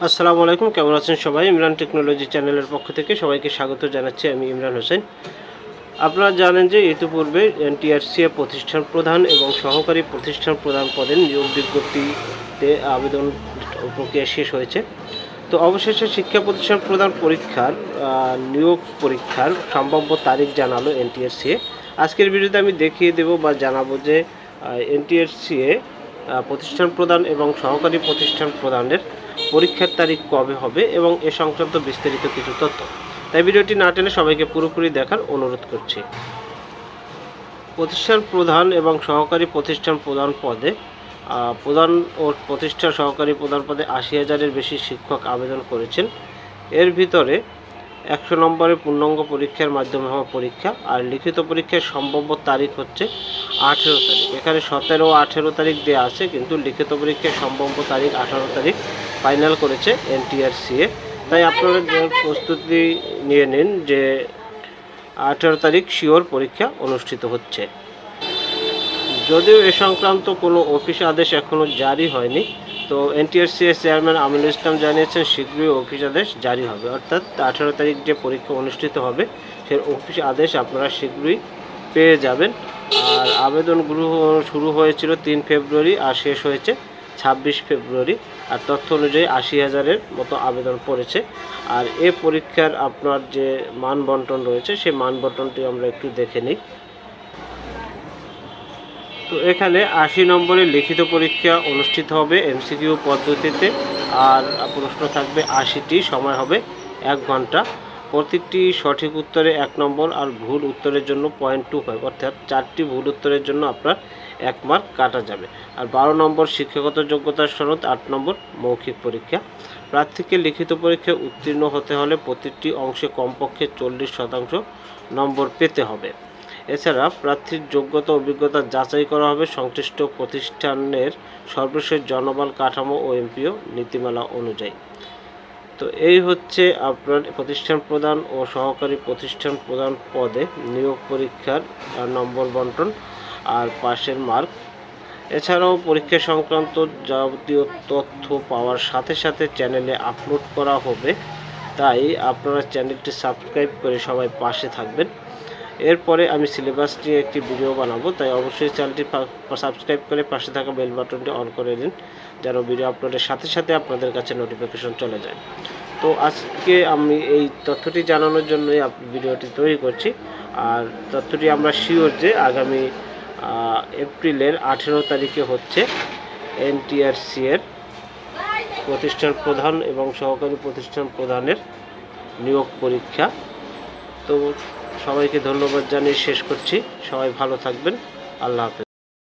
আসসালামু আলাইকুম, কেমন আছেন সবাই? ইমরান টেকনোলজি চ্যানেলের পক্ষ থেকে সবাইকে স্বাগত জানাচ্ছি। আমি ইমরান হোসেন। আপনারা জানেন যে ইতিপূর্বে এনটিআরসিএ প্রতিষ্ঠান প্রধান এবং সহকারী প্রতিষ্ঠান প্রধান পদের নিয়োগ বিজ্ঞপ্তিতে আবেদন প্রক্রিয়া শেষ হয়েছে। তো অবশেষে শিক্ষা প্রতিষ্ঠান প্রধান পরীক্ষার নিয়োগ পরীক্ষার সম্ভাব্য তারিখ জানালো এনটিআরসিএ। আজকের ভিডিওতে আমি দেখিয়ে দেব বা জানাবো যে এনটিআরসিএ প্রতিষ্ঠান প্রধান এবং সহকারী প্রতিষ্ঠান প্রধানের পরীক্ষার তারিখ কবে হবে এবং এ সংক্রান্ত বিস্তারিত কিছু তথ্য। তাই ভিডিওটি না টেনে সবাইকে পুরোপুরি দেখার অনুরোধ করছি। প্রতিষ্ঠান প্রধান এবং সহকারী প্রতিষ্ঠান প্রধান পদে প্রধান ও প্রতিষ্ঠান সহকারী প্রধান পদে ৮০,০০০-এর বেশি শিক্ষক আবেদন করেছেন। এর ভিতরে ১০০ নম্বরের পূর্ণাঙ্গ পরীক্ষার মাধ্যমে হওয়া পরীক্ষা আর লিখিত পরীক্ষার সম্ভাব্য তারিখ হচ্ছে ১৮ তারিখ। এখানে ১৭ ও ১৮ তারিখ দেওয়া আছে, কিন্তু লিখিত পরীক্ষার সম্ভাব্য তারিখ ১৮ তারিখ ফাইনাল করেছে এনটিআরসিএ। তাই আপনারা প্রস্তুতি নিয়ে নিন যে ১৮ তারিখ শিওর পরীক্ষা অনুষ্ঠিত হচ্ছে। যদিও এ সংক্রান্ত কোনো অফিস আদেশ এখনও জারি হয়নি, তো এনটিআরসিএ চেয়ারম্যান আমিনুল ইসলাম জানিয়েছেন শীঘ্রই অফিস আদেশ জারি হবে, অর্থাৎ ১৮ তারিখ যে পরীক্ষা অনুষ্ঠিত হবে সেই অফিস আদেশ আপনারা শীঘ্রই পেয়ে যাবেন। আর আবেদন শুরু হয়েছিল ৩ ফেব্রুয়ারি আর শেষ হয়েছে ২৬ ফেব্রুয়ারি। আর তথ্য অনুযায়ী ৮০,০০০-এর মতো আবেদন পড়েছে। আর এ পরীক্ষার আপনার যে মান বন্টন রয়েছে সেই মান বন্টনটি আমরা একটু দেখে নিই। তো এখানে ৮০ নম্বরের লিখিত পরীক্ষা অনুষ্ঠিত হবে এমসিকিউ পদ্ধতিতে। আর প্রশ্ন থাকবে ৮০টি, সময় হবে ১ ঘন্টা। প্রত্যেকটি সঠিক উত্তরে ১ নম্বর আর ভুল উত্তরের জন্য 0.25, অর্থাৎ 4টি ভুল উত্তরের জন্য আপনার 1 মার্ক কাটা যাবে। আর ১২ নম্বর শিক্ষাগত যোগ্যতার সনদ, ৮ নম্বর মৌখিক পরীক্ষা। প্রার্থীকে লিখিত পরীক্ষায় উত্তীর্ণ হতে হলে প্রতিটি অংশে কমপক্ষে 40% নম্বর পেতে হবে। এছাড়া প্রার্থীর যোগ্যতা অভিজ্ঞতা যাচাই করা হবে সংশ্লিষ্ট প্রতিষ্ঠানের সর্বশেষ জনবল কাঠামো ও এমপিও নীতিমালা অনুযায়ী। তো এই হচ্ছে আপনার প্রতিষ্ঠান প্রধান ও সহকারী প্রতিষ্ঠান প্রধান পদে নিয়োগ পরীক্ষার নম্বর বন্টন আর পাশের মার্ক। এছাড়াও পরীক্ষা সংক্রান্ত যাবতীয় তথ্য পাওয়ার সাথে সাথে চ্যানেলে আপলোড করা হবে, তাই আপনারা চ্যানেলটি সাবস্ক্রাইব করে সবাই পাশে থাকবেন। এরপরে আমি সিলেবাস নিয়ে একটি ভিডিও বানাবো, তাই অবশ্যই চ্যানেলটি সাবস্ক্রাইব করে পাশে থাকা বেল বাটনটি অন করে দিন, যেন ভিডিও আপলোডের সাথে সাথে আপনাদের কাছে নোটিফিকেশন চলে যায়। তো আজকে আমি এই তথ্যটি জানানোর জন্যই ভিডিওটি তৈরি করছি। আর তথ্যটি আমরা শিওর যে আগামী এপ্রিলের ১৮ তারিখে হচ্ছে এনটিআরসিএর প্রতিষ্ঠান প্রধান এবং সহকারী প্রতিষ্ঠান প্রধানের নিয়োগ পরীক্ষা। তো সবাইকে ধন্যবাদ জানিয়ে শেষ করছি। সবাই ভালো থাকবেন। আল্লাহ হাফেজ।